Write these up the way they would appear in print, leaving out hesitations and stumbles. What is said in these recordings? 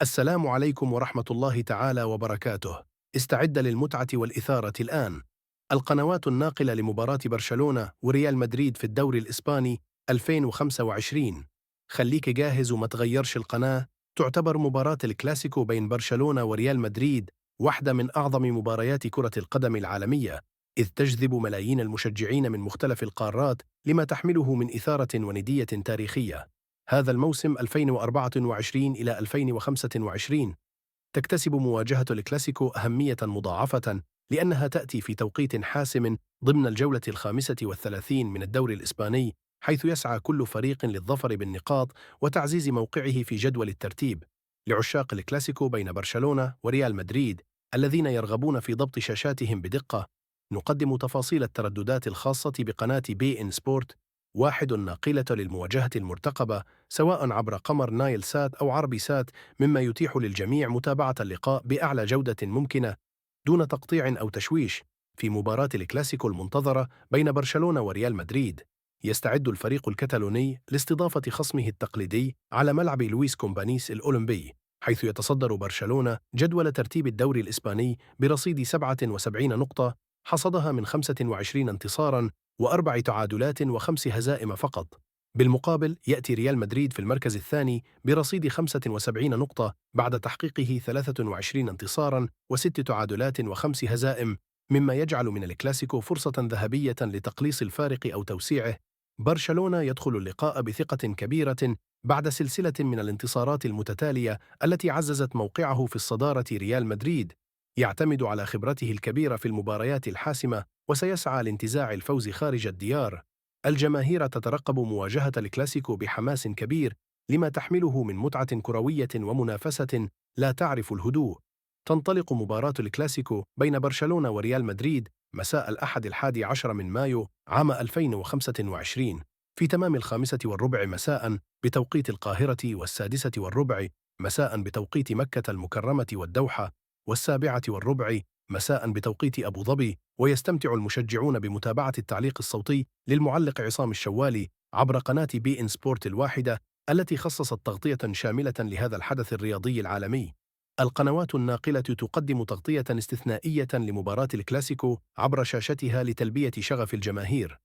السلام عليكم ورحمة الله تعالى وبركاته. استعد للمتعة والإثارة الآن. القنوات الناقلة لمباراة برشلونة وريال مدريد في الدوري الإسباني 2025. خليك جاهز وما تغيرش القناة. تعتبر مباراة الكلاسيكو بين برشلونة وريال مدريد واحدة من أعظم مباريات كرة القدم العالمية، إذ تجذب ملايين المشجعين من مختلف القارات لما تحمله من إثارة وندية تاريخية. هذا الموسم 2024 إلى 2025 تكتسب مواجهة الكلاسيكو أهمية مضاعفة، لأنها تأتي في توقيت حاسم ضمن الجولة ال35 من الدوري الإسباني، حيث يسعى كل فريق للظفر بالنقاط وتعزيز موقعه في جدول الترتيب. لعشاق الكلاسيكو بين برشلونة وريال مدريد الذين يرغبون في ضبط شاشاتهم بدقة، نقدم تفاصيل الترددات الخاصة بقناة بي إن سبورت، واحد ناقلة للمواجهة المرتقبة سواء عبر قمر نايل سات أو عربي سات، مما يتيح للجميع متابعة اللقاء بأعلى جودة ممكنة دون تقطيع أو تشويش. في مباراة الكلاسيكو المنتظرة بين برشلونة وريال مدريد، يستعد الفريق الكتالوني لاستضافة خصمه التقليدي على ملعب لويس كومبانيس الأولمبي، حيث يتصدر برشلونة جدول ترتيب الدوري الإسباني برصيد 77 نقطة حصدها من 25 انتصاراً وأربع تعادلات وخمس هزائم فقط. بالمقابل يأتي ريال مدريد في المركز الثاني برصيد 75 نقطة بعد تحقيقه 23 انتصاراً وست تعادلات وخمس هزائم، مما يجعل من الكلاسيكو فرصة ذهبية لتقليص الفارق أو توسيعه. برشلونة يدخل اللقاء بثقة كبيرة بعد سلسلة من الانتصارات المتتالية التي عززت موقعه في الصدارة. ريال مدريد يعتمد على خبرته الكبيرة في المباريات الحاسمة وسيسعى لانتزاع الفوز خارج الديار. الجماهير تترقب مواجهة الكلاسيكو بحماس كبير لما تحمله من متعة كروية ومنافسة لا تعرف الهدوء. تنطلق مباراة الكلاسيكو بين برشلونة وريال مدريد مساء الأحد 11 من مايو عام 2025 في تمام 5:15 مساء بتوقيت القاهرة، 6:15 مساء بتوقيت مكة المكرمة والدوحة، 7:15 مساء بتوقيت أبو ظبي. ويستمتع المشجعون بمتابعة التعليق الصوتي للمعلق عصام الشوالي عبر قناة بي إن سبورت الواحدة التي خصصت تغطية شاملة لهذا الحدث الرياضي العالمي. القنوات الناقلة تقدم تغطية استثنائية لمباراة الكلاسيكو عبر شاشتها لتلبية شغف الجماهير.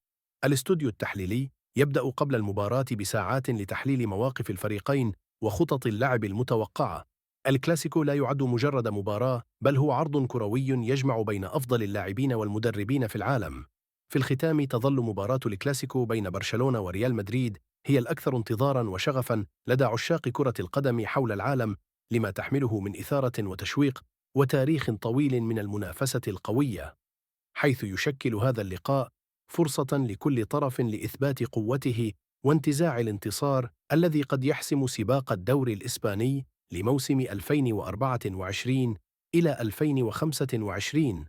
الاستوديو التحليلي يبدأ قبل المباراة بساعات لتحليل مواقف الفريقين وخطط اللعب المتوقعة. الكلاسيكو لا يعد مجرد مباراة، بل هو عرض كروي يجمع بين أفضل اللاعبين والمدربين في العالم. في الختام، تظل مباراة الكلاسيكو بين برشلونة وريال مدريد هي الأكثر انتظاراً وشغفاً لدى عشاق كرة القدم حول العالم، لما تحمله من إثارة وتشويق وتاريخ طويل من المنافسة القوية، حيث يشكل هذا اللقاء فرصة لكل طرف لإثبات قوته وانتزاع الانتصار الذي قد يحسم سباق الدوري الإسباني لموسم 2024 إلى 2025.